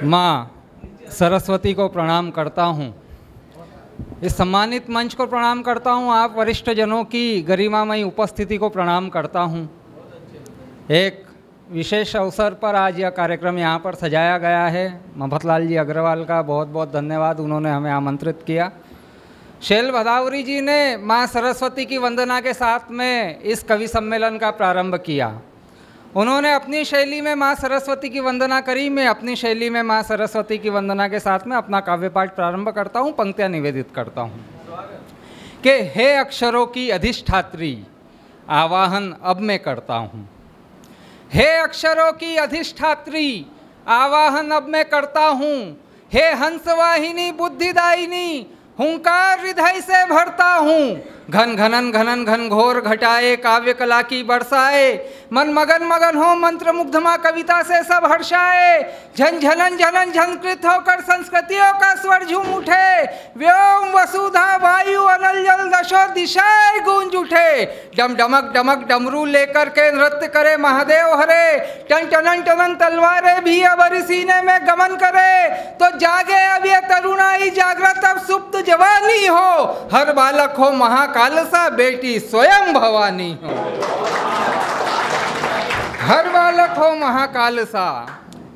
माँ सरस्वती को प्रणाम करता हूँ। इस सम्मानित मंच को प्रणाम करता हूँ। आप वरिष्ठ जनों की गरिमामयी उपस्थिति को प्रणाम करता हूँ। एक विशेष अवसर पर आज यह कार्यक्रम यहाँ पर सजाया गया है। महभतलाल जी अग्रवाल का बहुत बहुत धन्यवाद, उन्होंने हमें आमंत्रित किया। शैल भदावरी जी ने माँ सरस्वती की वंदना के साथ में इस कवि सम्मेलन का प्रारंभ किया। उन्होंने अपनी शैली में माँ सरस्वती की वंदना करी। मैं अपनी शैली में माँ सरस्वती की वंदना के साथ में अपना काव्य पाठ प्रारंभ करता हूँ, पंक्तियाँ निवेदित करता हूँ कि हे अक्षरों की अधिष्ठात्री, आवाहन अब मैं करता हूँ। हे अक्षरों की अधिष्ठात्री, आवाहन अब मैं करता हूँ। हे हंसवाहिनी बुद्धिदायिनी, हुंकार हृदय से भरता हूँ। घन घनन घनन घन घोर घटाए, काव्य कला की बरसाए। मन मगन मगन हो मंत्र मुग्धमा, कविता से सब हर्षाए। झन झनन झनन झनकृत होकर संस्कृतियों का स्वर झूम उठे। व्योम वसुधा वायु अनल जल दशो दिशाएं गूंज उठे। डम डमक डमक डमरू लेकर के नृत्य करे महादेव हरे। टन टनन टनन तलवारें भी अब सीने में गमन करे। तो जागे अब ये तरुणाई, जागृत अब सुप्त जवानी हो। हर बालक हो महाकाल सा, बेटी स्वयं भवानी हो। हर बालक हो महाकाल सा,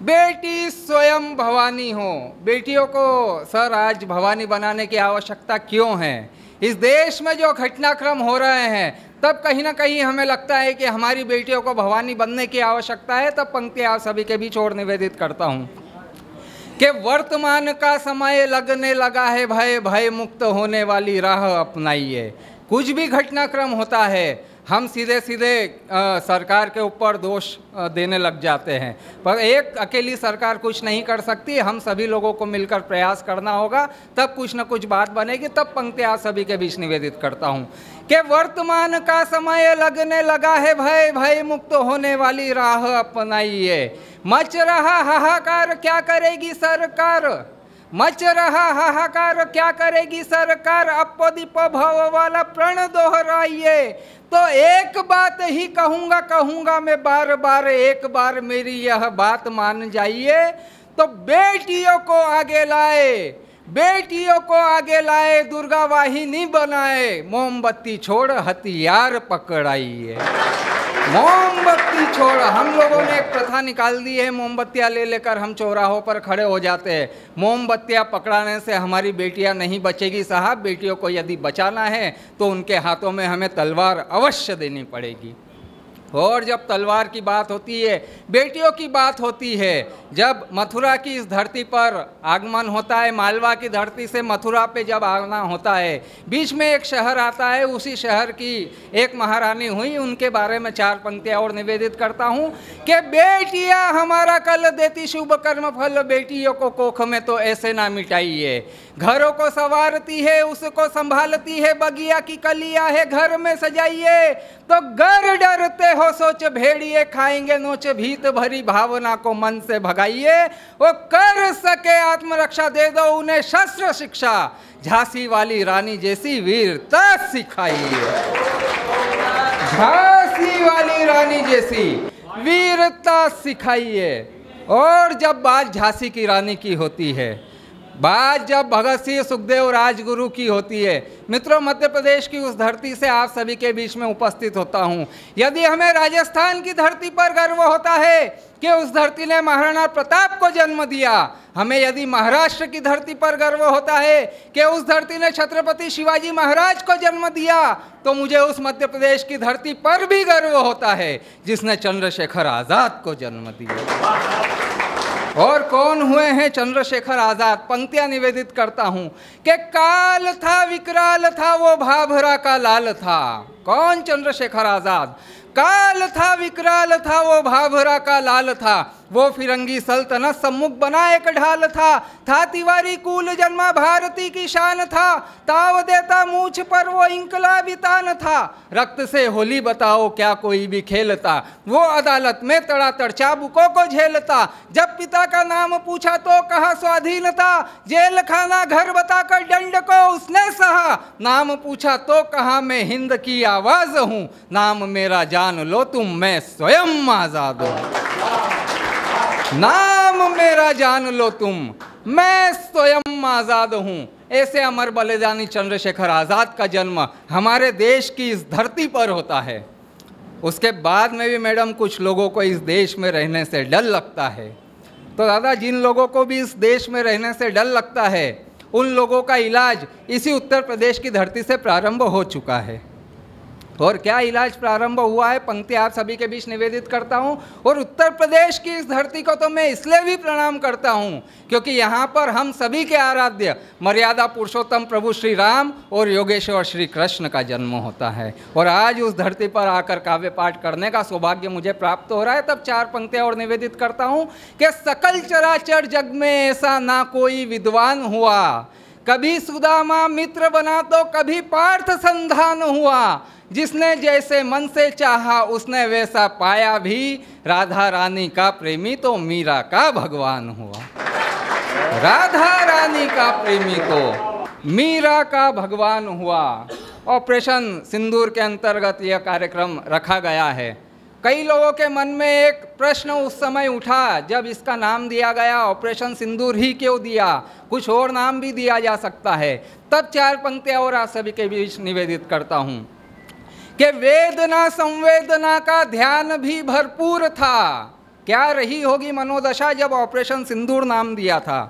बेटी स्वयं भवानी हो। बेटियों को सर आज भवानी बनाने की आवश्यकता क्यों है? इस देश में जो घटनाक्रम हो रहे हैं, तब कहीं ना कहीं हमें लगता है कि हमारी बेटियों को भवानी बनने की आवश्यकता है। तब पंक्ति आप सभी के बीच और निवेदित करता हूँ कि वर्तमान का समय लगने लगा है, भय भय मुक्त होने वाली राह अपनाइए। कुछ भी घटनाक्रम होता है, हम सीधे सीधे सरकार के ऊपर दोष देने लग जाते हैं, पर एक अकेली सरकार कुछ नहीं कर सकती। हम सभी लोगों को मिलकर प्रयास करना होगा, तब कुछ न कुछ बात बनेगी। तब पंक्ति आप सभी के बीच निवेदित करता हूँ कि वर्तमान का समय लगने लगा है, भय भय मुक्त होने वाली राह अपनाइए। मच रहा हाहाकार क्या करेगी सरकार, मच रहा हाहाकार क्या करेगी सरकार। अपो दीपो भव वाला प्रण दोहराइए। तो एक बात ही कहूँगा मैं बार बार, एक बार मेरी यह बात मान जाइए। तो बेटियों को आगे लाए, बेटियों को आगे लाए, दुर्गा वाहिनी बनाए। मोमबत्ती छोड़ हथियार पकड़ाइए। मोमबत्ती छोड़, हम लोगों ने एक प्रथा निकाल दी है, मोमबत्तियाँ ले लेकर हम चौराहों पर खड़े हो जाते हैं। मोमबत्तियाँ पकड़ाने से हमारी बेटियाँ नहीं बचेगी साहब। बेटियों को यदि बचाना है तो उनके हाथों में हमें तलवार अवश्य देनी पड़ेगी। और जब तलवार की बात होती है, बेटियों की बात होती है, जब मथुरा की इस धरती पर आगमन होता है, मालवा की धरती से मथुरा पे जब आना होता है, बीच में एक शहर आता है, उसी शहर की एक महारानी हुई। उनके बारे में चार पंक्तियाँ और निवेदित करता हूँ कि बेटियाँ हमारा कल देती शुभ कर्म फल, बेटियों को कोख में तो ऐसे ना मिटाइए। घरों को संवारती है, उसको संभालती है, बगिया की कलियाँ है घर में सजाइए। तो गर डरते हो सोच भेड़िए, खाएंगे नोच भीत भरी भावना को मन से भगाइए। वो कर सके आत्मरक्षा दे दो उन्हें शस्त्र शिक्षा, झांसी वाली रानी जैसी वीरता सिखाइए। झांसी वाली रानी जैसी वीरता सिखाइए। और जब बात झांसी की रानी की होती है, बात जब भगत सिंह सुखदेव राजगुरु की होती है, मित्रों मध्य प्रदेश की उस धरती से आप सभी के बीच में उपस्थित होता हूँ। यदि हमें राजस्थान की धरती पर गर्व होता है कि उस धरती ने महाराणा प्रताप को जन्म दिया, हमें यदि महाराष्ट्र की धरती पर गर्व होता है कि उस धरती ने छत्रपति शिवाजी महाराज को जन्म दिया, तो मुझे उस मध्य प्रदेश की धरती पर भी गर्व होता है जिसने चंद्रशेखर आजाद को जन्म दिया। और कौन हुए हैं चंद्रशेखर आजाद? पंक्तियां निवेदित करता हूं कि काल था विकराल था वो भाभरा का लाल था। कौन? चंद्रशेखर आजाद। काल था विकराल था वो भाभरा का लाल था। वो फिरंगी सल्तनत सम्मुख बना एक ढाल था तिवारी कुल जन्मा भारती की शान था। ताव देता मूछ पर वो इंकलाबी तान था। रक्त से होली बताओ क्या कोई भी खेलता। वो अदालत में तड़ातड़ चाबुकों को झेलता। जब पिता का नाम पूछा तो कहा स्वाधीनता। जेल खाना घर बताकर दंड को उसने सहा। नाम पूछा तो कहा मैं हिंद की आवाज हूँ। नाम मेरा जान लो तुम, मैं स्वयं आजाद हूँ। नाम मेरा जान लो तुम, मैं स्वयं आज़ाद हूँ। ऐसे अमर बलिदानी चंद्रशेखर आज़ाद का जन्म हमारे देश की इस धरती पर होता है। उसके बाद में भी मैडम कुछ लोगों को इस देश में रहने से डर लगता है। तो दादा, जिन लोगों को भी इस देश में रहने से डर लगता है, उन लोगों का इलाज इसी उत्तर प्रदेश की धरती से प्रारंभ हो चुका है। और क्या इलाज प्रारंभ हुआ है, पंक्ति आप सभी के बीच निवेदित करता हूं। और उत्तर प्रदेश की इस धरती को तो मैं इसलिए भी प्रणाम करता हूं क्योंकि यहाँ पर हम सभी के आराध्य मर्यादा पुरुषोत्तम प्रभु श्री राम और योगेश्वर श्री कृष्ण का जन्म होता है। और आज उस धरती पर आकर काव्य पाठ करने का सौभाग्य मुझे प्राप्त हो रहा है। तब 4 पंक्तियाँ और निवेदित करता हूँ कि सकल चराचर जग में ऐसा ना कोई विद्वान हुआ, कभी सुदामा मित्र बना तो कभी पार्थ संधान हुआ, जिसने जैसे मन से चाहा उसने वैसा पाया भी, राधा रानी का प्रेमी तो मीरा का भगवान हुआ। राधा रानी का प्रेमी तो मीरा का भगवान हुआ। ऑपरेशन सिंदूर के अंतर्गत यह कार्यक्रम रखा गया है। कई लोगों के मन में एक प्रश्न उस समय उठा जब इसका नाम दिया गया, ऑपरेशन सिंदूर ही क्यों दिया, कुछ और नाम भी दिया जा सकता है। तब 4 पंक्तियाँ और आप सभी के बीच निवेदित करता हूँ कि वेदना संवेदना का ध्यान भी भरपूर था। क्या रही होगी मनोदशा जब ऑपरेशन सिंदूर नाम दिया था।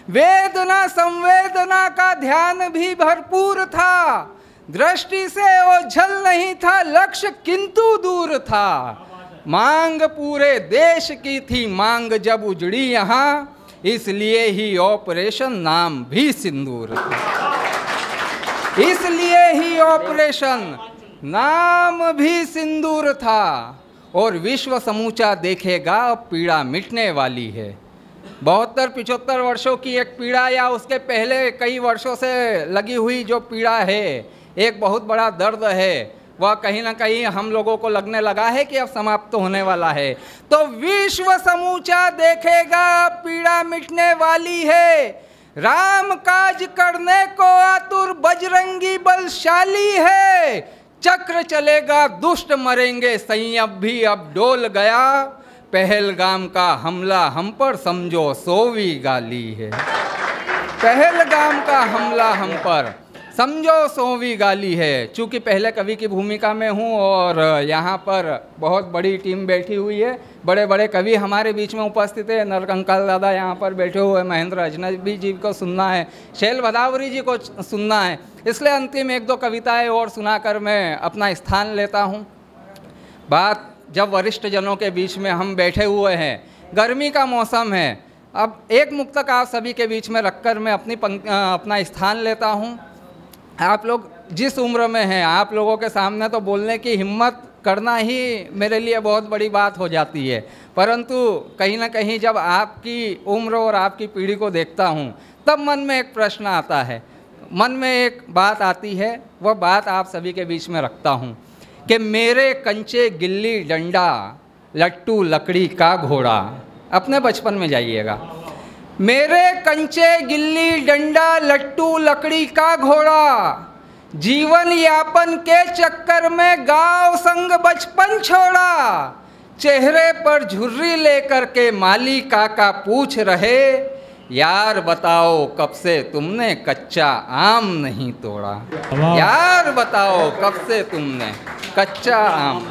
वेदना संवेदना का ध्यान भी भरपूर था, दृष्टि से ओझल नहीं था लक्ष्य किंतु दूर था। मांग पूरे देश की थी मांग जब उजड़ी यहाँ, इसलिए ही ऑपरेशन नाम भी सिंदूर था। इसलिए ही ऑपरेशन नाम भी सिंदूर था। और विश्व समूचा देखेगा अब पीड़ा मिटने वाली है। 72-75 वर्षों की एक पीड़ा या उसके पहले कई वर्षों से लगी हुई जो पीड़ा है, एक बहुत बड़ा दर्द है, वह कहीं ना कहीं हम लोगों को लगने लगा है कि अब समाप्त होने वाला है। तो विश्व समूचा देखेगा पीड़ा मिटने वाली है, राम काज करने को आतुर बजरंगी बलशाली है, चक्र चलेगा दुष्ट मरेंगे संयम भी अब डोल गया, पहलगाम का हमला हम पर समझो सोवी गाली है। पहलगाम का हमला हम पर समझो सोवी गाली है। चूँकि पहले कवि की भूमिका में हूँ और यहाँ पर बहुत बड़ी टीम बैठी हुई है, बड़े बड़े कवि हमारे बीच में उपस्थित है। नरकंकाल दादा यहाँ पर बैठे हुए, महेंद्र अजनबी जी को सुनना है, शैल भदावरी जी को सुनना है, इसलिए अंतिम 1-2 कविताएं और सुनाकर मैं अपना स्थान लेता हूँ। बात जब वरिष्ठ जनों के बीच में हम बैठे हुए हैं, गर्मी का मौसम है, अब एक मुक्तक आप सभी के बीच में रखकर मैं अपना स्थान लेता हूँ। आप लोग जिस उम्र में हैं, आप लोगों के सामने तो बोलने की हिम्मत करना ही मेरे लिए बहुत बड़ी बात हो जाती है, परंतु कहीं ना कहीं जब आपकी उम्र और आपकी पीढ़ी को देखता हूँ तब मन में एक प्रश्न आता है, मन में एक बात आती है। वह बात आप सभी के बीच में रखता हूँ कि मेरे कंचे गिल्ली डंडा लट्टू लकड़ी का घोड़ा। अपने बचपन में जाइएगा। मेरे कंचे गिल्ली डंडा लट्टू लकड़ी का घोड़ा, जीवन यापन के चक्कर में गांव संग बचपन छोड़ा, चेहरे पर झुर्री लेकर के माली काका पूछ रहे, यार बताओ कब से तुमने कच्चा आम नहीं तोड़ा। यार बताओ कब से तुमने कच्चा आम